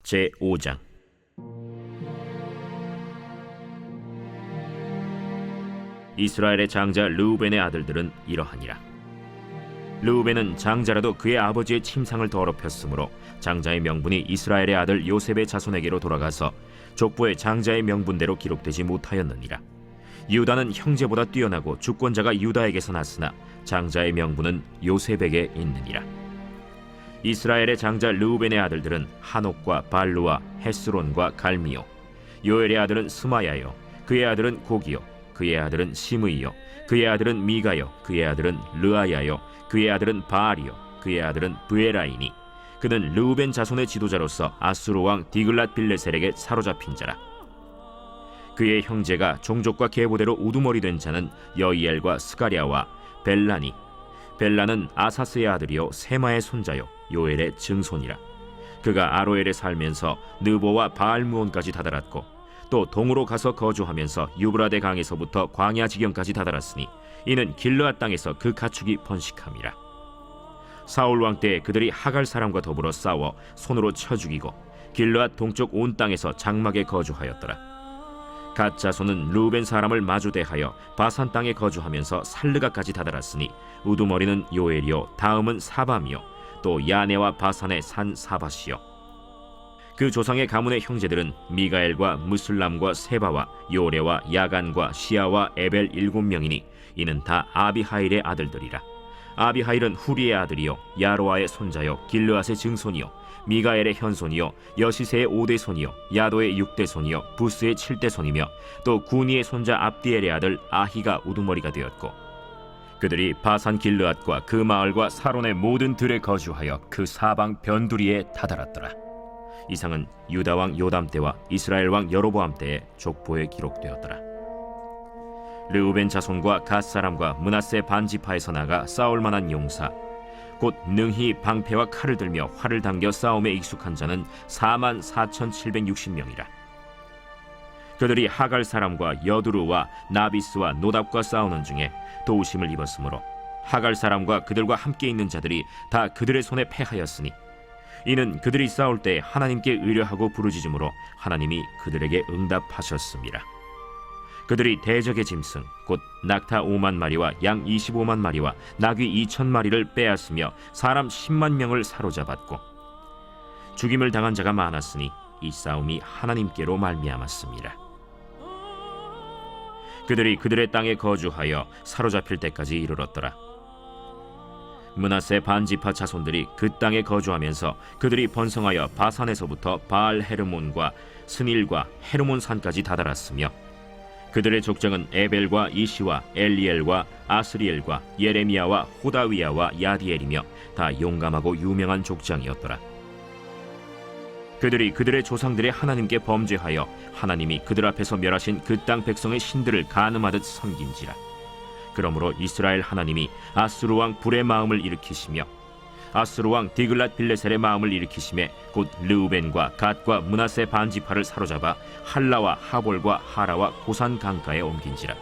제5장. 이스라엘의 장자 르우벤의 아들들은 이러하니라. 르우벤은 장자라도 그의 아버지의 침상을 더럽혔으므로 장자의 명분이 이스라엘의 아들 요셉의 자손에게로 돌아가서 족보의 장자의 명분대로 기록되지 못하였느니라. 유다는 형제보다 뛰어나고 주권자가 유다에게서 났으나 장자의 명분은 요셉에게 있느니라. 이스라엘의 장자 르우벤의 아들들은 하녹과 발루와 헤스론과 갈미요. 요엘의 아들은 스마야요. 그의 아들은 고기요. 그의 아들은 시므이요. 그의 아들은 미가요. 그의 아들은 르아야요. 그의 아들은 바알이요. 그의 아들은 브에라이니. 그는 르우벤 자손의 지도자로서 아수르 왕 디글랏 빌레셀에게 사로잡힌 자라. 그의 형제가 종족과 계보대로 우두머리 된 자는 여이엘과 스가랴와 벨라니. 벨라는 아사스의 아들이요 세마의 손자요 요엘의 증손이라. 그가 아로엘에 살면서 느보와 바알무온까지 다다랐고 또 동으로 가서 거주하면서 유브라데 강에서부터 광야 지경까지 다다랐으니 이는 길르앗 땅에서 그 가축이 번식함이라. 사울 왕 때 그들이 하갈 사람과 더불어 싸워 손으로 쳐 죽이고 길르앗 동쪽 온 땅에서 장막에 거주하였더라. 갓 자손은 르우벤 사람을 마주대하여 바산 땅에 거주하면서 살르가까지 다다랐으니 우두머리는 요엘이요 다음은 사밤이요 또 야네와 바산의 산 사밧이요. 그 조상의 가문의 형제들은 미가엘과 무술람과 세바와 요레와 야간과 시아와 에벨 7명이니 이는 다 아비하일의 아들들이라. 아비하일은 후리의 아들이요 야로아의 손자요 길르앗의 증손이요 미가엘의 현손이요 여시세의 5대 손이요 야도의 6대 손이요 부스의 7대 손이며 또 구니의 손자 압디엘의 아들 아히가 우두머리가 되었고 그들이 바산 길르앗과 그 마을과 사론의 모든 들에 거주하여 그 사방 변두리에 다다랐더라. 이상은 유다 왕 요담 때와 이스라엘 왕 여로보암 때의 족보에 기록되었더라. 르우벤 자손과 갓 사람과 므낫세 반지파에서 나가 싸울 만한 용사 곧 능히 방패와 칼을 들며 활을 당겨 싸움에 익숙한 자는 44,760명이라. 그들이 하갈 사람과 여두루와 나비스와 노답과 싸우는 중에 도우심을 입었으므로 하갈 사람과 그들과 함께 있는 자들이 다 그들의 손에 패하였으니 이는 그들이 싸울 때 하나님께 의뢰하고 부르짖음으로 하나님이 그들에게 응답하셨습니다. 그들이 대적의 짐승 곧 낙타 5만 마리와 양 25만 마리와 나귀 2천 마리를 빼앗으며 사람 10만 명을 사로잡았고 죽임을 당한 자가 많았으니 이 싸움이 하나님께로 말미암았습니다. 그들이 그들의 땅에 거주하여 사로잡힐 때까지 이르렀더라. 므낫세 반지파 자손들이 그 땅에 거주하면서 그들이 번성하여 바산에서부터 바알 헤르몬과 스닐과 헤르몬 산까지 다다랐으며 그들의 족장은 에벨과 이시와 엘리엘과 아스리엘과 예레미야와 호다위야와 야디엘이며 다 용감하고 유명한 족장이었더라. 그들이 그들의 조상들의 하나님께 범죄하여 하나님이 그들 앞에서 멸하신 그 땅 백성의 신들을 간음하듯 섬긴지라. 그러므로 이스라엘 하나님이 아수르 왕 불의 마음을 일으키시며 아수르 왕 디글랏 빌레셀의 마음을 일으키심에 곧 르우벤과 갓과 므낫세 반지파를 사로잡아 할라와 하볼과 하라와 고산 강가에 옮긴지라.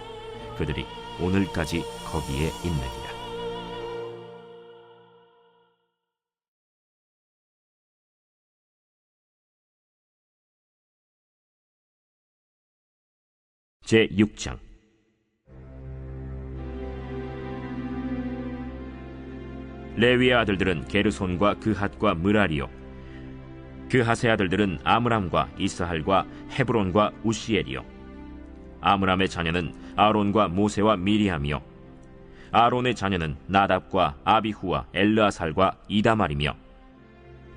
그들이 오늘까지 거기에 있느니라. 제6장. 레위의 아들들은 게르손과 그핫과 므라리요. 그핫의 아들들은 아므람과 이스할과 헤브론과 우시엘이요. 아므람의 자녀는 아론과 모세와 미리암이요. 아론의 자녀는 나답과 아비후와 엘르아살과 이다말이며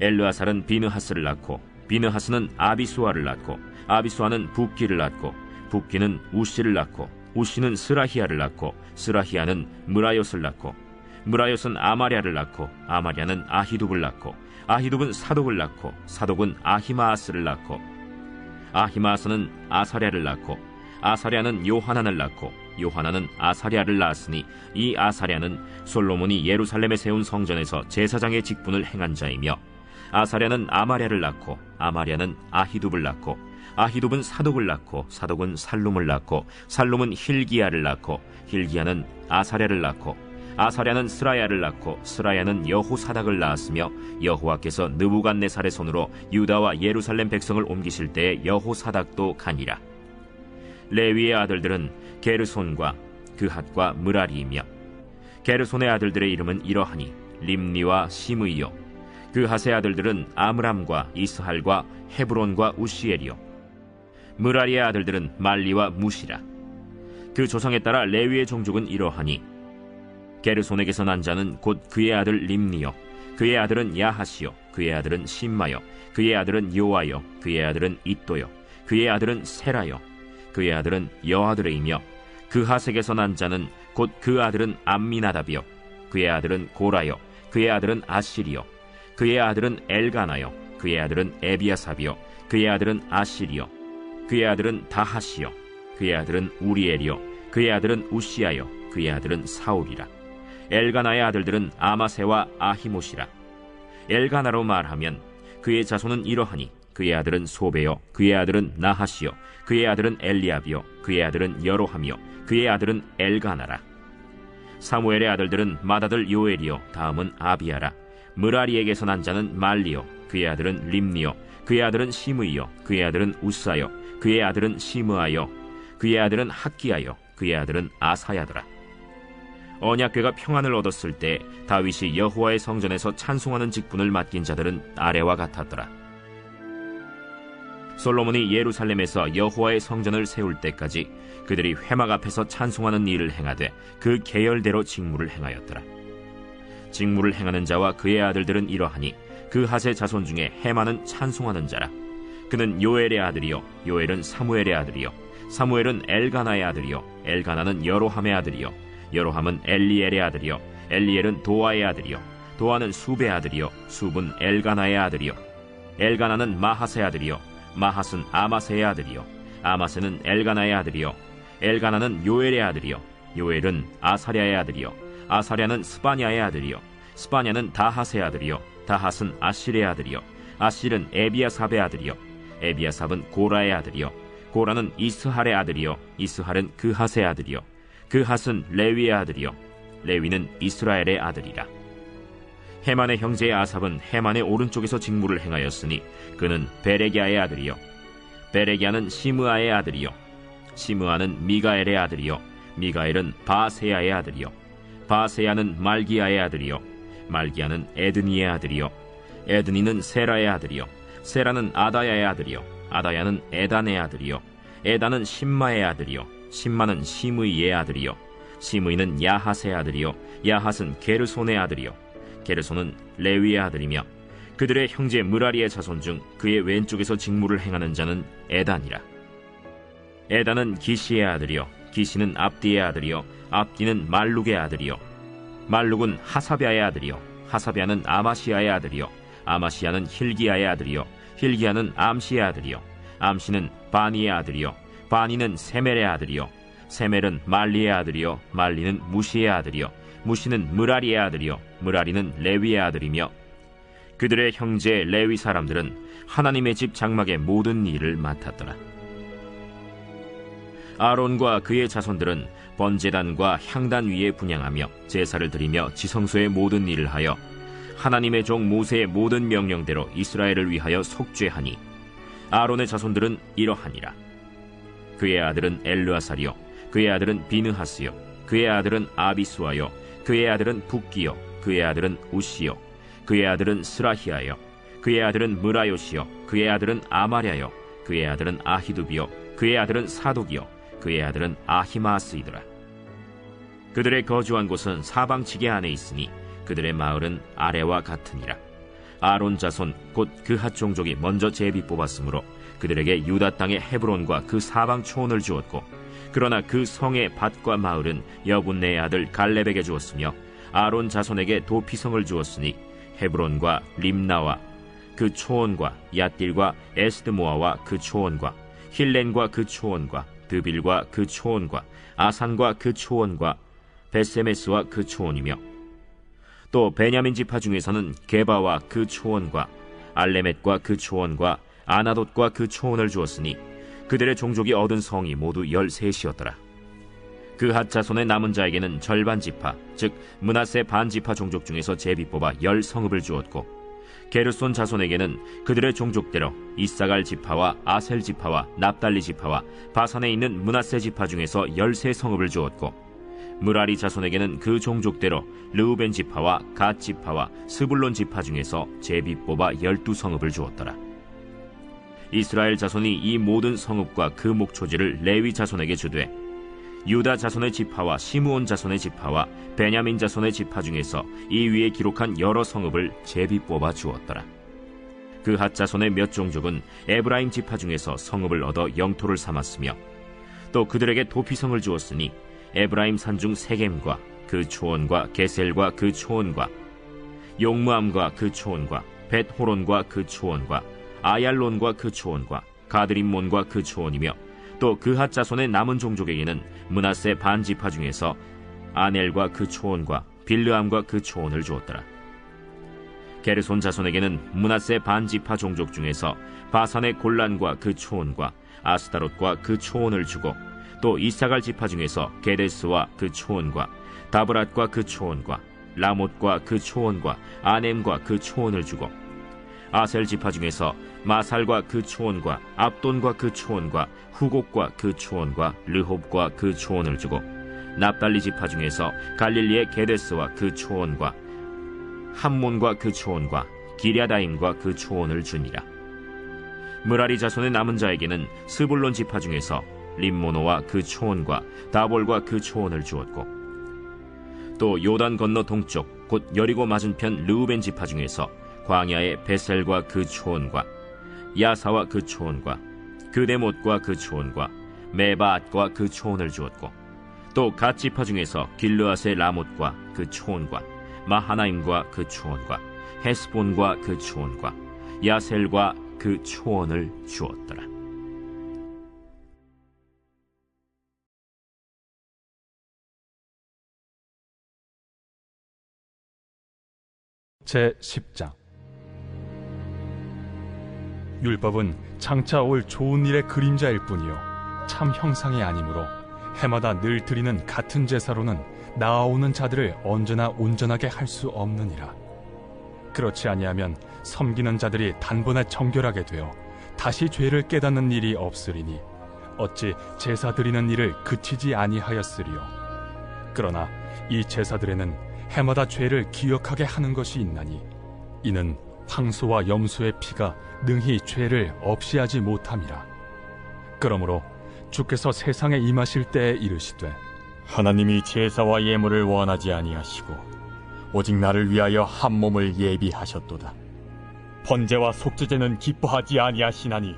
엘르아살은 비느하스를 낳고 비느하스는 아비수아를 낳고 아비수아는 붓기를 낳고 붓기는 우시를 낳고 우시는 스라히야를 낳고 스라히야는 므라옅을 낳고 므라옅은 아마랴를 낳고 아마랴는 아히둡을 낳고 아히둡은 사독을 낳고 사독은 아히마아스를 낳고 아히마아스는 아사랴를 낳고 아사랴는 요하난을 낳고 요하난은 아사랴를 낳았으니 이 아사랴는 솔로몬이 예루살렘에 세운 성전에서 제사장의 직분을 행한 자이며 아사랴는 아마랴를 낳고 아마랴는 아히둡을 낳고 아히둡은 사독을 낳고 사독은 살룸을 낳고 살룸은 힐기야를 낳고 힐기야는 아사랴를 낳고 아사랴는 스라야를 낳고 스라야는 여호사닥을 낳았으며 여호와께서 느부갓네살의 손으로 유다와 예루살렘 백성을 옮기실 때에 여호사닥도 가니라. 레위의 아들들은 게르손과 그핫과 므라리이며 게르손의 아들들의 이름은 이러하니 림니와 시므이요. 그핫의 아들들은 아므람과 이스할과 헤브론과 우시엘이요. 므라리의 아들들은 말리와 무시라. 그 조상에 따라 레위의 종족은 이러하니 게르손에게서 난 자는 곧 그의 아들 림니요, 그의 아들은 야하시요, 그의 아들은 심마요, 그의 아들은 요아요, 그의 아들은 잇도요, 그의 아들은 세라요, 그의 아들은 여아들이며 그핫에게서 난 자는 곧 그 아들은 암미나답이요, 그의 아들은 고라요, 그의 아들은 아시리요, 그의 아들은 엘가나요, 그의 아들은 에비아삽이요, 그의 아들은 아시리요, 그의 아들은 다하시요, 그의 아들은 우리엘이요, 그의 아들은 우시아요, 그의 아들은 사울이라. 엘가나의 아들들은 아마세와 아히모시라. 엘가나로 말하면 그의 자손은 이러하니 그의 아들은 소베요, 그의 아들은 나하시요, 그의 아들은 엘리압이요, 그의 아들은 여로함이요, 그의 아들은 엘가나라. 사무엘의 아들들은 맏아들 요엘이요, 다음은 아비아라. 므라리에게서 난 자는 말리요, 그의 아들은 림니요, 그의 아들은 시므이요, 그의 아들은 우사요, 그의 아들은 시므아요, 그의 아들은 학기야요, 그의 아들은 아사야더라. 언약궤가 평안을 얻었을 때 다윗이 여호와의 성전에서 찬송하는 직분을 맡긴 자들은 아래와 같았더라. 솔로몬이 예루살렘에서 여호와의 성전을 세울 때까지 그들이 회막 앞에서 찬송하는 일을 행하되 그 계열대로 직무를 행하였더라. 직무를 행하는 자와 그의 아들들은 이러하니 그핫의 자손 중에 헤만은 찬송하는 자라. 그는 요엘의 아들이요, 요엘은 사무엘의 아들이요, 사무엘은 엘가나의 아들이요, 엘가나는 여로함의 아들이요, 여로함은 엘리엘의 아들이요, 엘리엘은 도아의 아들이요, 도아는 숲의 아들이요, 숲은 엘가나의 아들이요, 엘가나는 마하스의 아들이요, 마하스는 아마세의 아들이요, 아마세는 엘가나의 아들이요, 엘가나는 요엘의 아들이요, 요엘은 아사랴의 아들이요, 아사랴는 스바냐의 아들이요, 스바냐는 다핫의 아들이요, 다핫은 아실의 아들이요, 아실은 에비아삽의 아들이요, 에비아삽은 고라의 아들이요, 고라는 이스할의 아들이요, 이스할은 그핫의 아들이요, 그핫은 레위의 아들이요, 레위는 이스라엘의 아들이라. 헤만의 형제 아삽은 헤만의 오른쪽에서 직무를 행하였으니 그는 베레기야의 아들이요, 베레기야는 시므아의 아들이요, 시므아는 미가엘의 아들이요, 미가엘은 바세야의 아들이요, 바세야는 말기야의 아들이요, 말기야는 에드니의 아들이요, 에드니는 세라의 아들이요, 세라는 아다야의 아들이요, 아다야는 에단의 아들이요, 에단은 심마의 아들이요, 심마는 시므이의 아들이요, 시므이는 야핫의 아들이요, 야핫은 게르손의 아들이요, 게르손은 레위의 아들이며 그들의 형제 므라리의 자손 중 그의 왼쪽에서 직무를 행하는 자는 에단이라. 에단은 기시의 아들이요, 기시는 압디의 아들이요, 압디는 말룩의 아들이요, 말룩은 하사비아의 아들이요, 하사비아는 아마시아의 아들이요, 아마시아는 힐기야의 아들이요, 힐기야는 암시의 아들이요, 암시는 바니의 아들이요, 바니는 세멜의 아들이요, 세멜은 말리의 아들이요, 말리는 무시의 아들이요, 무시는 므라리의 아들이요, 므라리는 레위의 아들이며 그들의 형제 레위 사람들은 하나님의 집 장막의 모든 일을 맡았더라. 아론과 그의 자손들은 번제단과 향단 위에 분향하며 제사를 드리며 지성소의 모든 일을 하여 하나님의 종 모세의 모든 명령대로 이스라엘을 위하여 속죄하니 아론의 자손들은 이러하니라. 그의 아들은 엘르아살이요, 그의 아들은 비느하스요, 그의 아들은 아비수아요, 그의 아들은 붓기요, 그의 아들은 우시요, 그의 아들은 스라히아요, 그의 아들은 므라요시요, 그의 아들은 아마랴요, 그의 아들은 아히두비요, 그의 아들은 사독이요, 그의 아들은 아히마스이더라. 그들의 거주한 곳은 사방 지게 안에 있으니 그들의 마을은 아래와 같으니라. 아론 자손 곧 그핫 종족이 먼저 제비 뽑았으므로 그들에게 유다 땅의 헤브론과 그 사방 초원을 주었고, 그러나 그 성의 밭과 마을은 여분네의 아들 갈렙에게 주었으며 아론 자손에게 도피성을 주었으니 헤브론과 림나와 그 초원과 얏딜과 에스드모아와 그 초원과 힐렌과 그 초원과 드빌과 그 초원과 아산과 그 초원과 베세메스와 그 초원이며 또 베냐민 지파 중에서는 게바와 그 초원과 알레멧과 그 초원과 아나돗과 그 초원을 주었으니 그들의 종족이 얻은 성이 모두 13이었더라. 그핫 자손의 남은 자에게는 절반 지파, 즉 므낫세 반 지파 종족 중에서 제비 뽑아 10성읍을 주었고, 게르손 자손에게는 그들의 종족대로 이사갈 지파와 아셀 지파와 납달리 지파와 바산에 있는 므낫세 지파 중에서 13성읍을 주었고, 므라리 자손에게는 그 종족대로 르우벤 지파와 갓 지파와 스불론 지파 중에서 제비 뽑아 12성읍을 주었더라. 이스라엘 자손이 이 모든 성읍과 그 목초지를 레위 자손에게 주되, 유다 자손의 지파와 시므온 자손의 지파와 베냐민 자손의 지파 중에서 이 위에 기록한 여러 성읍을 제비 뽑아 주었더라. 그핫 자손의 몇 종족은 에브라임 지파 중에서 성읍을 얻어 영토를 삼았으며, 또 그들에게 도피성을 주었으니 에브라임 산중 세겜과 그 초원과 게셀과 그 초원과 용무암과 그 초원과 벳호론과 그 초원과 아얄론과 그 초원과 가드림몬과 그 초원이며, 또 그핫 자손의 남은 종족에게는 므낫세 반 지파 중에서 아넬과 그 초원과 빌르암과 그 초원을 주었더라. 게르손 자손에게는 므낫세 반 지파 종족 중에서 바산의 골란과 그 초원과 아스다롯과 그 초원을 주고, 또 이사갈 지파 중에서 게데스와 그 초원과 다브랏과 그 초원과 라못과 그 초원과 아넴과 그 초원을 주고, 아셀 지파 중에서 마살과 그 초원과 압돈과 그 초원과 후곡과 그 초원과 르홉과 그 초원을 주고, 납달리 지파 중에서 갈릴리의 게데스와 그 초원과 함몬과 그 초원과 기랴다임과 그 초원을 주니라. 므라리 자손의 남은 자에게는 스불론 지파 중에서 림모노와 그 초원과 다볼과 그 초원을 주었고, 또 요단 건너 동쪽 곧 여리고 맞은편 르우벤 지파 중에서 광야의 베셀과 그 초원과 야사와 그 초원과 그데못과 그 초원과 메바앗과 그 초원을 주었고, 또 갓 지파 중에서 길르앗의 라못과 그 초원과 마하나임과 그 초원과 헤스본과 그 초원과 야셀과 그 초원을 주었더라. 제10장. 율법은 장차 올 좋은 일의 그림자일 뿐이요 참 형상이 아니므로 해마다 늘 드리는 같은 제사로는 나아오는 자들을 언제나 온전하게 할 수 없느니라. 그렇지 아니하면 섬기는 자들이 단번에 정결하게 되어 다시 죄를 깨닫는 일이 없으리니 어찌 제사 드리는 일을 그치지 아니하였으리요. 그러나 이 제사들에는 해마다 죄를 기억하게 하는 것이 있나니, 이는 황소와 염소의 피가 능히 죄를 없이 하지 못함이라. 그러므로 주께서 세상에 임하실 때에 이르시되, 하나님이 제사와 예물을 원하지 아니하시고 오직 나를 위하여 한 몸을 예비하셨도다. 번제와 속죄제는 기뻐하지 아니하시나니,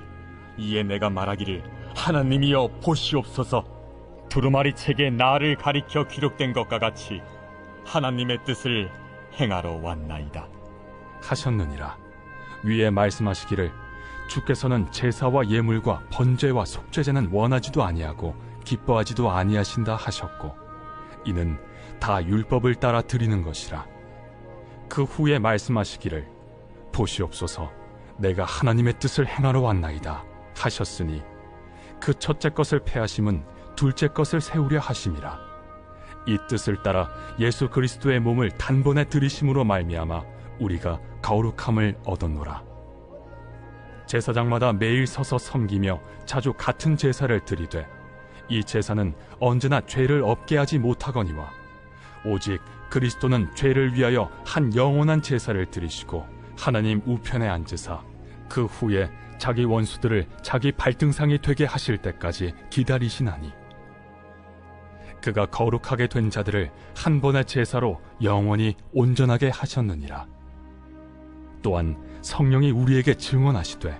이에 내가 말하기를 하나님이여 보시옵소서, 두루마리 책에 나를 가리켜 기록된 것과 같이 하나님의 뜻을 행하러 왔나이다 하셨느니라. 위에 말씀하시기를 주께서는 제사와 예물과 번제와 속죄제는 원하지도 아니하고 기뻐하지도 아니하신다 하셨고, 이는 다 율법을 따라 드리는 것이라. 그 후에 말씀하시기를 보시옵소서, 내가 하나님의 뜻을 행하러 왔나이다 하셨으니, 그 첫째 것을 패하심은 둘째 것을 세우려 하심이라. 이 뜻을 따라 예수 그리스도의 몸을 단번에 들이심으로 말미암아 우리가 거룩함을 얻었노라. 제사장마다 매일 서서 섬기며 자주 같은 제사를 드리되, 이 제사는 언제나 죄를 없게 하지 못하거니와 오직 그리스도는 죄를 위하여 한 영원한 제사를 드리시고 하나님 우편에 앉으사 그 후에 자기 원수들을 자기 발등상이 되게 하실 때까지 기다리시나니, 그가 거룩하게 된 자들을 한 번의 제사로 영원히 온전하게 하셨느니라. 또한 성령이 우리에게 증언하시되,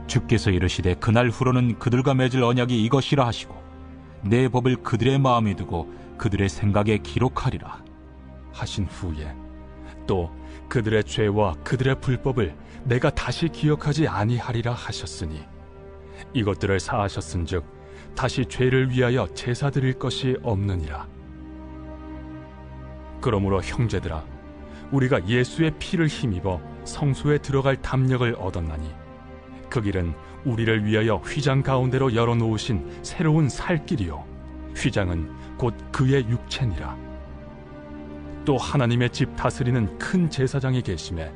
주께서 이르시되 그날 후로는 그들과 맺을 언약이 이것이라 하시고 내 법을 그들의 마음에 두고 그들의 생각에 기록하리라 하신 후에 또 그들의 죄와 그들의 불법을 내가 다시 기억하지 아니하리라 하셨으니, 이것들을 사하셨은즉 다시 죄를 위하여 제사 드릴 것이 없느니라. 그러므로 형제들아, 우리가 예수의 피를 힘입어 성소에 들어갈 담력을 얻었나니, 그 길은 우리를 위하여 휘장 가운데로 열어놓으신 새로운 살 길이요 휘장은 곧 그의 육체니라. 또 하나님의 집 다스리는 큰 제사장이 계심에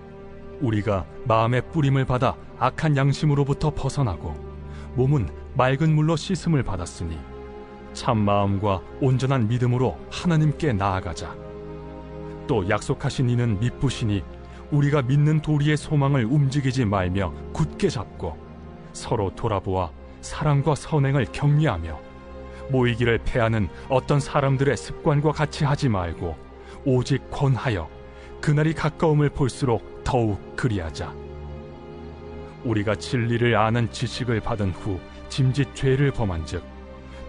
우리가 마음의 뿌림을 받아 악한 양심으로부터 벗어나고 몸은 맑은 물로 씻음을 받았으니 참 마음과 온전한 믿음으로 하나님께 나아가자. 또 약속하신 이는 미쁘시니 우리가 믿는 도리의 소망을 움직이지 말며 굳게 잡고 서로 돌아보아 사랑과 선행을 격려하며 모이기를 패하는 어떤 사람들의 습관과 같이 하지 말고 오직 권하여 그날이 가까움을 볼수록 더욱 그리하자. 우리가 진리를 아는 지식을 받은 후 짐짓 죄를 범한즉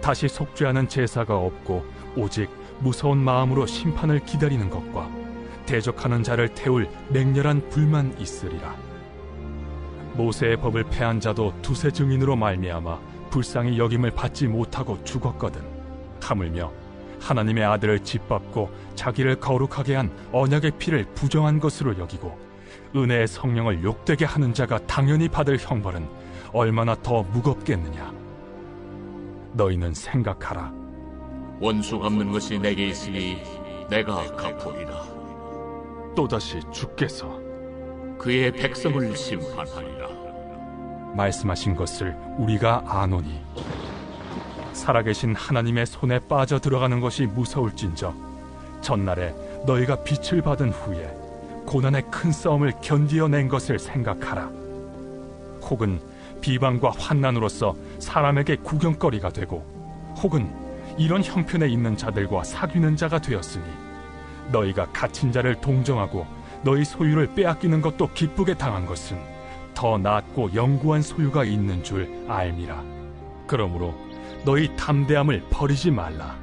다시 속죄하는 제사가 없고 오직 무서운 마음으로 심판을 기다리는 것과 대적하는 자를 태울 맹렬한 불만 있으리라. 모세의 법을 패한 자도 두세 증인으로 말미암아 불쌍히 여김을 받지 못하고 죽었거든. 하물며 하나님의 아들을 짓밟고 자기를 거룩하게 한 언약의 피를 부정한 것으로 여기고 은혜의 성령을 욕되게 하는 자가 당연히 받을 형벌은 얼마나 더 무겁겠느냐. 너희는 생각하라. 원수 갚는 것이 내게 있으니 내가 갚으리라. 또다시 주께서 그의 백성을 심판하리라. 말씀하신 것을 우리가 아노니 살아계신 하나님의 손에 빠져 들어가는 것이 무서울진저 전날에 너희가 빛을 받은 후에 고난의 큰 싸움을 견디어낸 것을 생각하라. 혹은 비방과 환난으로서 사람에게 구경거리가 되고 혹은 이런 형편에 있는 자들과 사귀는 자가 되었으니 너희가 갇힌 자를 동정하고 너희 소유를 빼앗기는 것도 기쁘게 당한 것은 더 낫고 영구한 소유가 있는 줄 알미라. 그러므로 너희 담대함을 버리지 말라.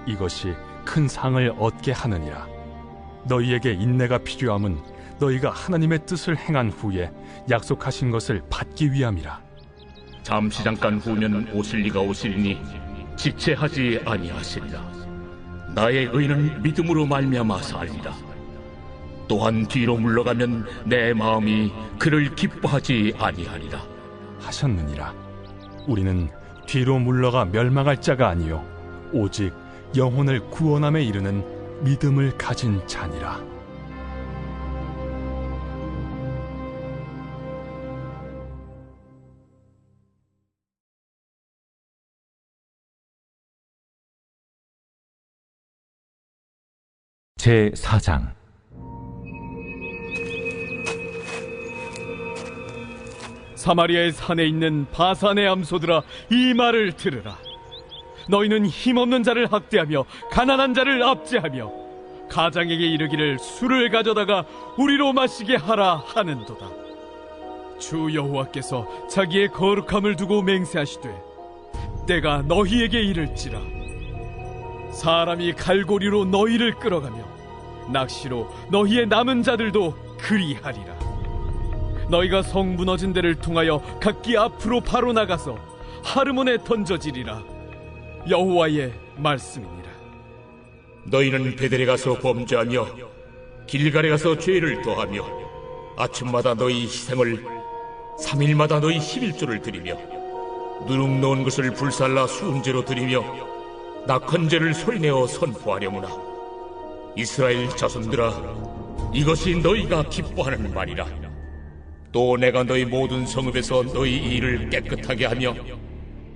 이것이 큰 상을 얻게 하느니라. 너희에게 인내가 필요함은 너희가 하나님의 뜻을 행한 후에 약속하신 것을 받기 위함이라. 잠시 잠깐 후면 오실 이가 오시리니 지체하지 아니하시리라. 나의 의는 믿음으로 말미암아 살리라. 또한 뒤로 물러가면 내 마음이 그를 기뻐하지 아니하리라 하셨느니라. 우리는 뒤로 물러가 멸망할 자가 아니요 오직 영혼을 구원함에 이르는 믿음을 가진 자니라. 제4장. 사마리아의 산에 있는 바산의 암소들아, 이 말을 들으라. 너희는 힘없는 자를 학대하며 가난한 자를 압제하며 가장에게 이르기를 술을 가져다가 우리로 마시게 하라 하는도다. 주 여호와께서 자기의 거룩함을 두고 맹세하시되 때가 너희에게 이를지라. 사람이 갈고리로 너희를 끌어가며 낚시로 너희의 남은 자들도 그리하리라. 너희가 성 무너진 데를 통하여 각기 앞으로 바로 나가서 하르몬에 던져지리라. 여호와의 말씀이니라. 너희는 베델에 가서 범죄하며 길갈에 가서 죄를 더하며 아침마다 너희 희생을 3일마다 너희 11조를 드리며 누룩 놓은 것을 불살라 수은제로 드리며 낙헌제를 소리내어 선포하려무나. 이스라엘 자손들아, 이것이 너희가 기뻐하는 말이라. 또 내가 너희 모든 성읍에서 너희 일을 깨끗하게 하며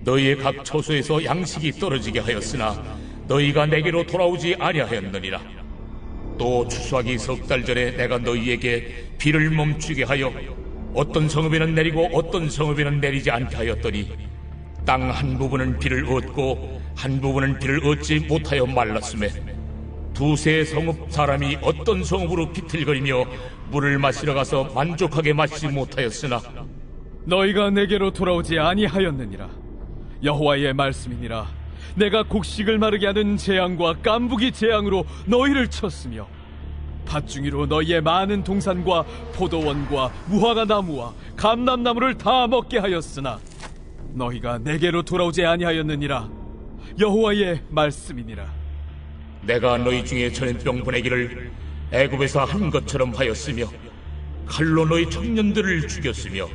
너희의 각 처소에서 양식이 떨어지게 하였으나 너희가 내게로 돌아오지 아니하였느니라. 또 추수하기 석 달 전에 내가 너희에게 비를 멈추게 하여 어떤 성읍에는 내리고 어떤 성읍에는 내리지 않게 하였더니 땅 한 부분은 비를 얻고 한 부분은 비를 얻지 못하여 말랐음에 두세 성읍 사람이 어떤 성읍으로 비틀거리며 물을 마시러 가서 만족하게 마시지 못하였으나 너희가 내게로 돌아오지 아니하였느니라. 여호와의 말씀이니라. 내가 곡식을 마르게 하는 재앙과 깐부기 재앙으로 너희를 쳤으며 밭중이로 너희의 많은 동산과 포도원과 무화과 나무와 감람나무를 다 먹게 하였으나 너희가 내게로 돌아오지 아니하였느니라. 여호와의 말씀이니라. 내가 너희 중에 전염병 보내기를 애굽에서 한 것처럼 하였으며 칼로 너희 청년들을 죽였으며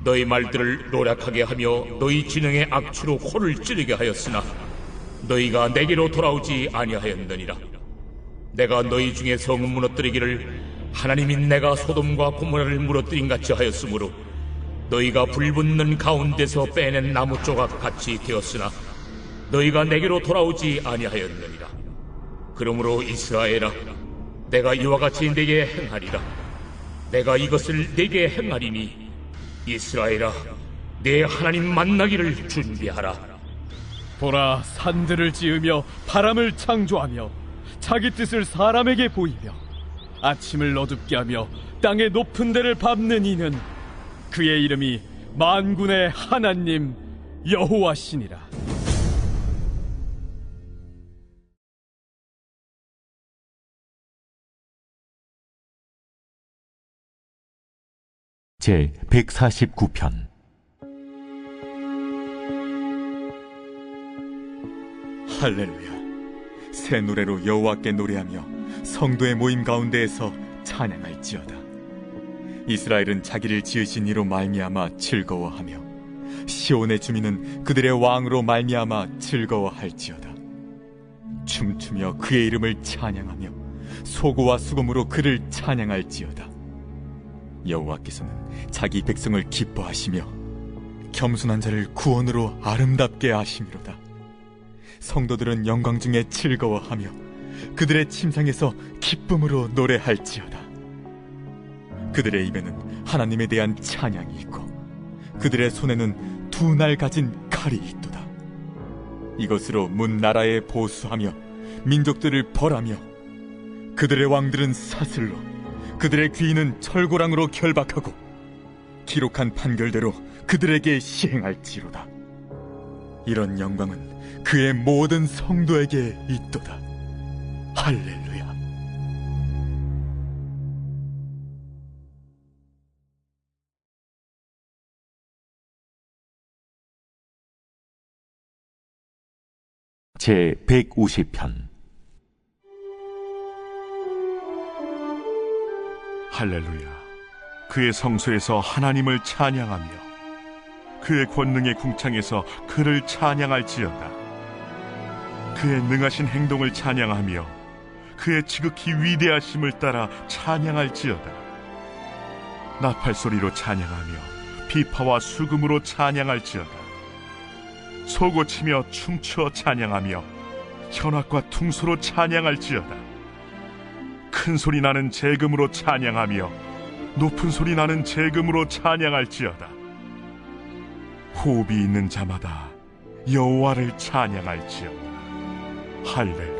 너희 말들을 노략하게 하며 너희 진영의 악취로 코를 찌르게 하였으나 너희가 내게로 돌아오지 아니하였느니라. 내가 너희 중에 성을 무너뜨리기를 하나님이 내가 소돔과 고모라를 무너뜨린 같이 하였으므로 너희가 불붙는 가운데서 빼낸 나무 조각 같이 되었으나 너희가 내게로 돌아오지 아니하였느니라. 그러므로 이스라엘아, 내가 이와 같이 내게 행하리라. 내가 이것을 내게 행하리니 이스라엘아, 내 하나님 만나기를 준비하라. 보라, 산들을 지으며 바람을 창조하며 자기 뜻을 사람에게 보이며 아침을 어둡게 하며 땅의 높은 데를 밟는 이는 그의 이름이 만군의 하나님 여호와시니라. 제 149편 할렐루야. 새 노래로 여호와께 노래하며 성도의 모임 가운데에서 찬양할지어다. 이스라엘은 자기를 지으신 이로 말미암아 즐거워하며 시온의 주민은 그들의 왕으로 말미암아 즐거워할지어다. 춤추며 그의 이름을 찬양하며 소고와 수금으로 그를 찬양할지어다. 여호와께서는 자기 백성을 기뻐하시며 겸손한 자를 구원으로 아름답게 하심이로다. 성도들은 영광 중에 즐거워하며 그들의 침상에서 기쁨으로 노래할지어다. 그들의 입에는 하나님에 대한 찬양이 있고 그들의 손에는 두 날 가진 칼이 있도다. 이것으로 문 나라에 보수하며 민족들을 벌하며 그들의 왕들은 사슬로 그들의 귀인은 철고랑으로 결박하고 기록한 판결대로 그들에게 시행할지로다. 이런 영광은 그의 모든 성도에게 있도다. 할렐루야. 제 150편 할렐루야. 그의 성소에서 하나님을 찬양하며 그의 권능의 궁창에서 그를 찬양할지어다. 그의 능하신 행동을 찬양하며 그의 지극히 위대하심을 따라 찬양할지어다. 나팔소리로 찬양하며 비파와 수금으로 찬양할지어다. 소고치며 춤추어 찬양하며 현악과 퉁소로 찬양할지어다. 큰 소리 나는 재금으로 찬양하며 높은 소리 나는 재금으로 찬양할지어다. 호흡이 있는 자마다 여호와를 찬양할지어다. 할렐루야.